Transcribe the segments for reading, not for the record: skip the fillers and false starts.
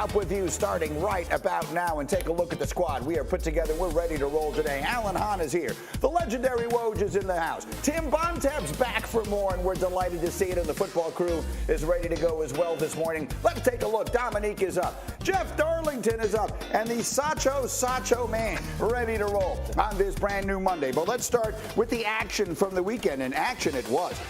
Scalp with you starting right about now, and take a look at the squad we are put together. We're ready to roll today. Alan Hahn is here. The legendary Woj is in the house. Tim Bontemps back for more, and we're delighted to see it. And the football crew is ready to go as well this morning. Let's take a look. Dominique is up. Jeff Darlington is up. And the Sacho man ready to roll on this brand new Monday. But let's start with the action from the weekend. And action it was.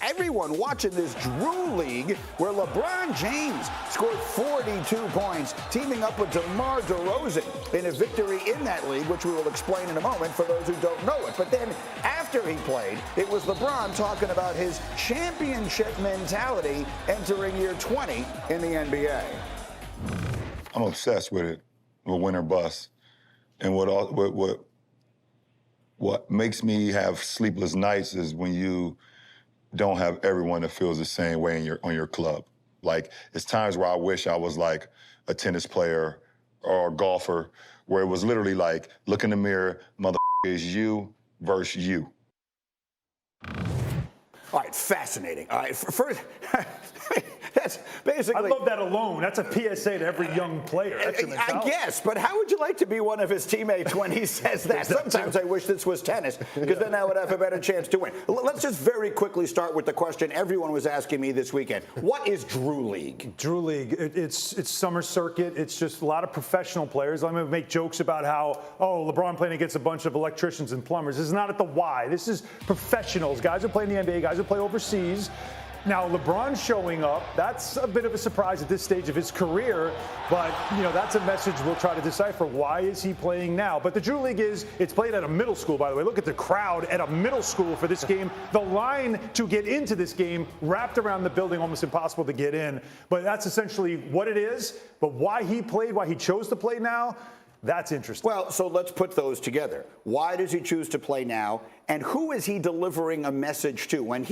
Everyone watching this Drew League where LeBron James scored 42 points, teaming up with DeMar DeRozan in a victory in that league, which we will explain in a moment for those who don't know it. But then after he played, it was LeBron talking about his championship mentality entering year 20 in the NBA. I'm obsessed with it, with win or bust. And what makes me have sleepless nights is when you don't have everyone that feels the same way on your club. Like, it's times where I wish I was like a tennis player or a golfer, where it was literally like, look in the mirror, mother is you versus you. All right, fascinating. All right, first, that's basically. I love that alone. That's a PSA to every young player. I guess, but how would you like to be one of his teammates when he says that? Sometimes I wish this was tennis, because then I would have a better chance to win. Let's just very quickly start with the question everyone was asking me this weekend. What is Drew League? Drew League, it's summer circuit. It's just a lot of professional players. I'm going to make jokes about how, LeBron playing against a bunch of electricians and plumbers. This is not at the Y. This is professionals. Guys who play in the NBA, guys who play overseas. Now, LeBron showing up, that's a bit of a surprise at this stage of his career, but, that's a message we'll try to decipher. Why is he playing now? But the Drew League it's played at a middle school, by the way. Look at the crowd at a middle school for this game. The line to get into this game wrapped around the building, almost impossible to get in. But that's essentially what it is. But why he played, why he chose to play now, that's interesting. Well, so let's put those together. Why does he choose to play now? And who is he delivering a message to? When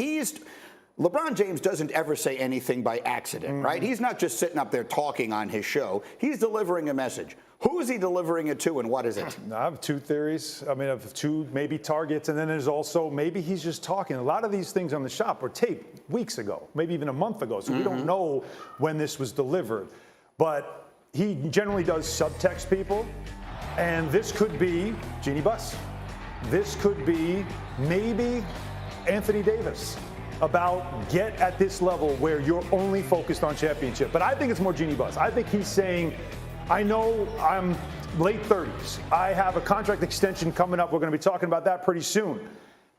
LeBron James doesn't ever say anything by accident, right? He's not just sitting up there talking on his show. He's delivering a message. Who is he delivering it to, and what is it? I have two theories. I have two maybe targets, and then there's also maybe he's just talking. A lot of these things on the shop were taped weeks ago, maybe even a month ago, so we don't know when this was delivered. But he generally does subtext people, and this could be Jeannie Buss. This could be maybe Anthony Davis about get at this level where you're only focused on championship. But I think it's more Jeannie Buss. I think he's saying, I know I'm late 30s. I have a contract extension coming up. We're going to be talking about that pretty soon.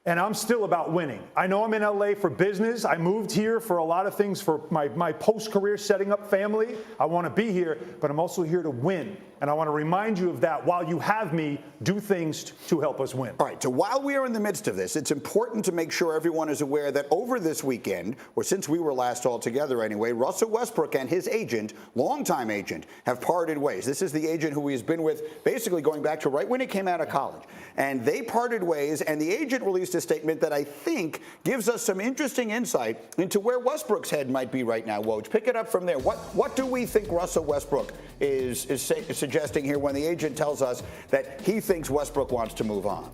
And I'm still about winning. I know I'm in LA for business. I moved here for a lot of things, for my post-career setting up family. I want to be here, but I'm also here to win. And I want to remind you of that. While you have me, do things to help us win. All right, so while we are in the midst of this, it's important to make sure everyone is aware that over this weekend, or since we were last all together anyway, Russell Westbrook and his agent, longtime agent, have parted ways. This is the agent who he's been with basically going back to right when he came out of college. And they parted ways, and the agent released a statement that I think gives us some interesting insight into where Westbrook's head might be right now. Woj, pick it up from there. What do we think Russell Westbrook is suggesting here when the agent tells us that he thinks Westbrook wants to move on?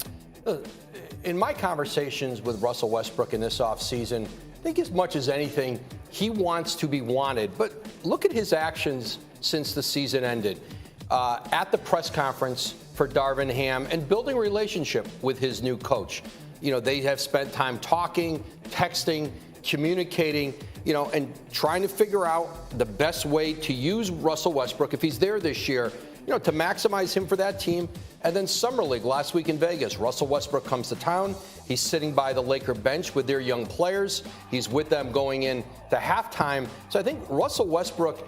In my conversations with Russell Westbrook in this offseason, I think as much as anything, he wants to be wanted. But look at his actions since the season ended. At the press conference for Darvin Ham and building a relationship with his new coach. They have spent time talking, texting, communicating, and trying to figure out the best way to use Russell Westbrook, if he's there this year, to maximize him for that team. And then Summer League last week in Vegas, Russell Westbrook comes to town. He's sitting by the Laker bench with their young players. He's with them going in to halftime. So I think Russell Westbrook,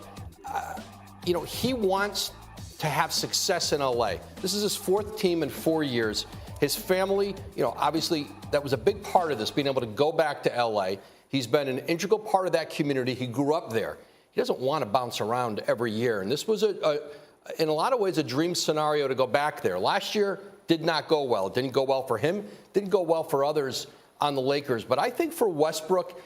he wants to have success in LA. This is his fourth team in 4 years. His family, obviously that was a big part of this, being able to go back to LA. He's been an integral part of that community. He grew up there. He doesn't want to bounce around every year. And this was, in a lot of ways, a dream scenario to go back there. Last year did not go well. It didn't go well for him. Didn't go well for others on the Lakers. But I think for Westbrook,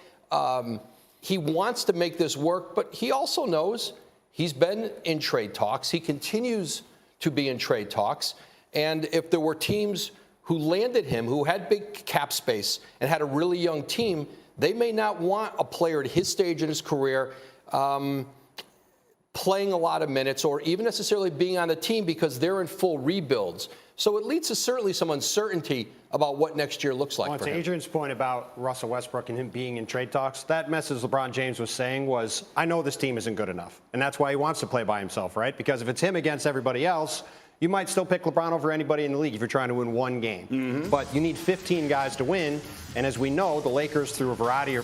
he wants to make this work, but he also knows he's been in trade talks. He continues to be in trade talks. And if there were teams who landed him, who had big cap space and had a really young team, they may not want a player at his stage in his career playing a lot of minutes or even necessarily being on the team because they're in full rebuilds. So it leads to certainly some uncertainty about what next year looks like for him. To Adrian's point about Russell Westbrook and him being in trade talks, that message LeBron James was saying was, I know this team isn't good enough. And that's why he wants to play by himself, right? Because if it's him against everybody else, you might still pick LeBron over anybody in the league if you're trying to win one game. But you need 15 guys to win. And as we know, the Lakers, for a variety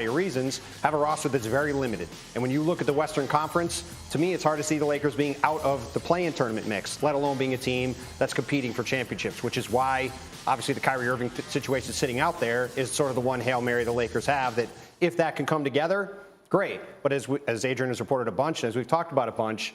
of reasons, have a roster that's very limited. And when you look at the Western Conference, to me, it's hard to see the Lakers being out of the play-in tournament mix, let alone being a team that's competing for championships, which is why, obviously, the Kyrie Irving situation sitting out there is sort of the one Hail Mary the Lakers have, that if that can come together, great. But as Adrian has reported a bunch, and as we've talked about a bunch,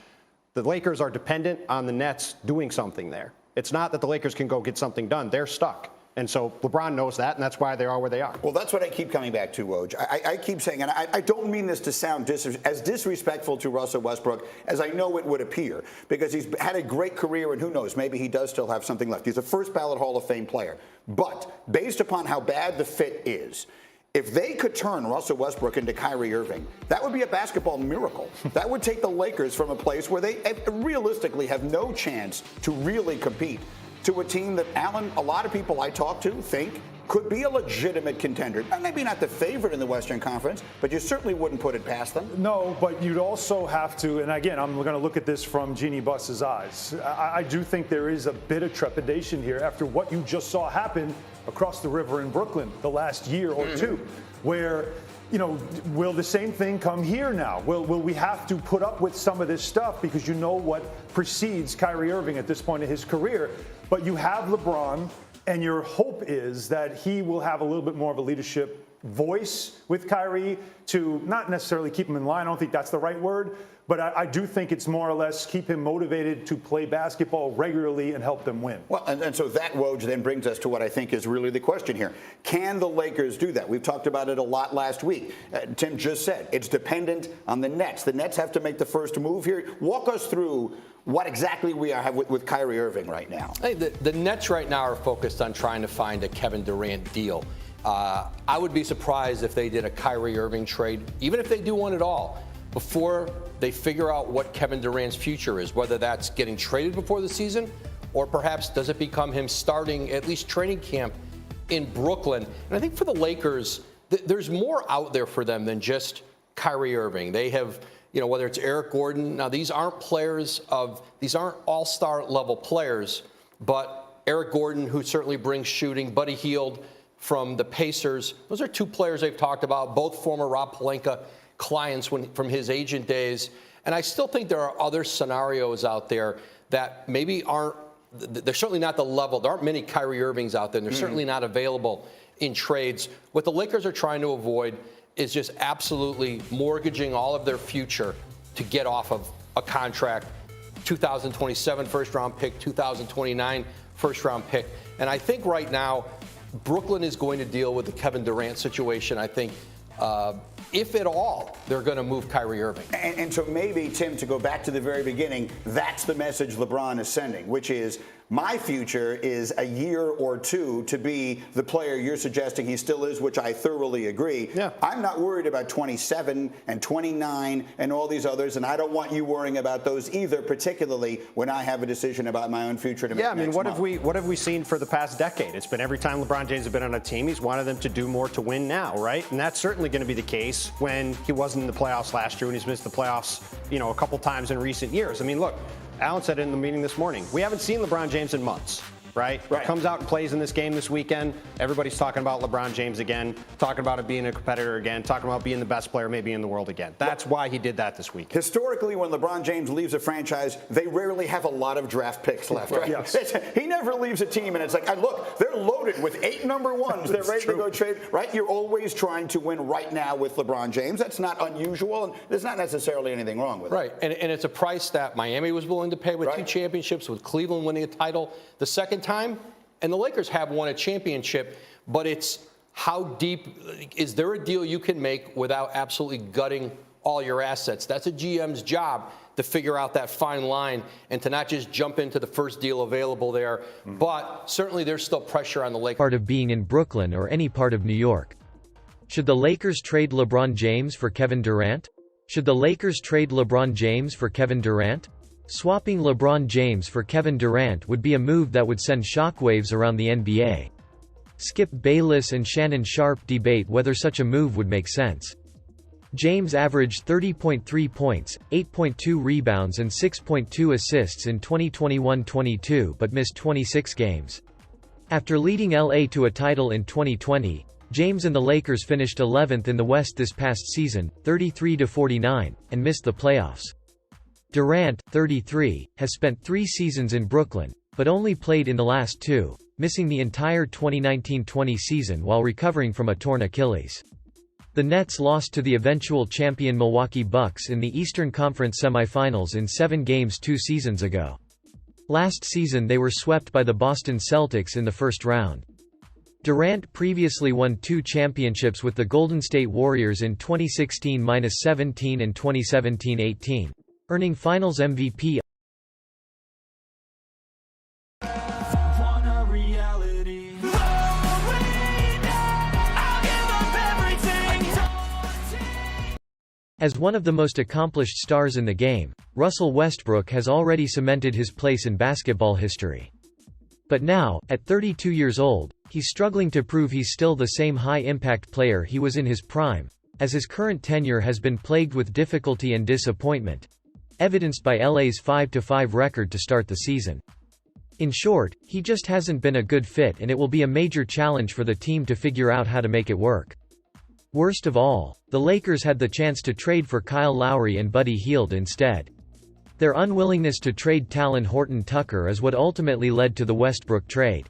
the Lakers are dependent on the Nets doing something there. It's not that the Lakers can go get something done. They're stuck. And so LeBron knows that, and that's why they are where they are. Well, that's what I keep coming back to, Woj. I keep saying, and I don't mean this to sound as disrespectful to Russell Westbrook as I know it would appear, because he's had a great career, and who knows, maybe he does still have something left. He's a first-ballot Hall of Fame player. But based upon how bad the fit is, if they could turn Russell Westbrook into Kyrie Irving, that would be a basketball miracle. That would take the Lakers from a place where they realistically have no chance to really compete to a team that, Alan, a lot of people I talk to think could be a legitimate contender. Maybe not the favorite in the Western Conference, but you certainly wouldn't put it past them. No, but you'd also have to, and again, I'm going to look at this from Jeannie Buss's eyes. I do think there is a bit of trepidation here after what you just saw happen across the river in Brooklyn the last year or two, where, you know, will the same thing come here now? Will we have to put up with some of this stuff because you know what precedes Kyrie Irving at this point in his career? But you have LeBron, and your hope is that he will have a little bit more of a leadership voice with Kyrie to not necessarily keep him in line. I don't think that's the right word, but I do think it's more or less keep him motivated to play basketball regularly and help them win. Well, and so that, Woj, then brings us to what I think is really the question here. Can the Lakers do that? We've talked about it a lot last week. Tim just said it's dependent on the Nets. The Nets have to make the first move here. Walk us through what exactly we have with Kyrie Irving right now. Hey, the Nets right now are focused on trying to find a Kevin Durant deal. I would be surprised if they did a Kyrie Irving trade, even if they do one at all, before they figure out what Kevin Durant's future is, whether that's getting traded before the season or perhaps does it become him starting at least training camp in Brooklyn. And I think for the Lakers, there's more out there for them than just Kyrie Irving. They have, you know, whether it's Eric Gordon. Now, these aren't all-star level players, but Eric Gordon, who certainly brings shooting, Buddy Hield from the Pacers. Those are two players they've talked about, both former Rob Pelinka clients from his agent days. And I still think there are other scenarios out there that maybe they're certainly not the level. There aren't many Kyrie Irvings out there, and they're certainly not available in trades. What the Lakers are trying to avoid is just absolutely mortgaging all of their future to get off of a contract, 2027 first-round pick, 2029 first-round pick. And I think right now, Brooklyn is going to deal with the Kevin Durant situation. I think, if at all, they're going to move Kyrie Irving. And so maybe, Tim, to go back to the very beginning, that's the message LeBron is sending, which is my future is a year or two to be the player you're suggesting he still is, which I thoroughly agree. Yeah. I'm not worried about 27 and 29 and all these others, and I don't want you worrying about those either, particularly when I have a decision about my own future to make. Yeah, I mean, what have we seen for the past decade? It's been every time LeBron James has been on a team, he's wanted them to do more to win now, right? And that's certainly going to be the case when he wasn't in the playoffs last year and he's missed the playoffs, you know, a couple times in recent years. I mean, look, Alan said it in the meeting this morning. We haven't seen LeBron James in months, right? Comes out and plays in this game this weekend. Everybody's talking about LeBron James again, talking about it being a competitor again, talking about being the best player maybe in the world again. That's why he did that this week. Historically, when LeBron James leaves a franchise, they rarely have a lot of draft picks left, right? Yes. He never leaves a team, and it's like, look, they're loaded with 8 number ones. They're ready to go trade, right? You're always trying to win right now with LeBron James. That's not unusual, and there's not necessarily anything wrong with it. Right, and it's a price that Miami was willing to pay with 2 championships, with Cleveland winning a title the second time. And the Lakers have won a championship, but it's how deep is there a deal you can make without absolutely gutting all your assets? That's a GM's job to figure out that fine line and to not just jump into the first deal available there. But certainly there's still pressure on the Lakers. Part of being in Brooklyn or any part of New York. Should the Lakers trade LeBron James for Kevin Durant? Should the Lakers trade LeBron James for Kevin Durant? Swapping LeBron James for Kevin Durant would be a move that would send shockwaves around the NBA. Skip Bayless and Shannon Sharpe debate whether such a move would make sense. James averaged 30.3 points, 8.2 rebounds and 6.2 assists in 2021-22 but missed 26 games. After leading LA to a title in 2020, James and the Lakers finished 11th in the West this past season, 33-49, and missed the playoffs. Durant, 33, has spent 3 seasons in Brooklyn, but only played in the last 2, missing the entire 2019-20 season while recovering from a torn Achilles. The Nets lost to the eventual champion Milwaukee Bucks in the Eastern Conference semifinals in 7 games 2 seasons ago. Last season they were swept by the Boston Celtics in the first round. Durant previously won 2 championships with the Golden State Warriors in 2016-17 and 2017-18, earning Finals MVP. As one of the most accomplished stars in the game, Russell Westbrook has already cemented his place in basketball history. But now, at 32 years old, he's struggling to prove he's still the same high-impact player he was in his prime, as his current tenure has been plagued with difficulty and disappointment, evidenced by LA's 5-5 record to start the season. In short, he just hasn't been a good fit and it will be a major challenge for the team to figure out how to make it work. Worst of all, the Lakers had the chance to trade for Kyle Lowry and Buddy Hield instead. Their unwillingness to trade Talen Horton-Tucker is what ultimately led to the Westbrook trade.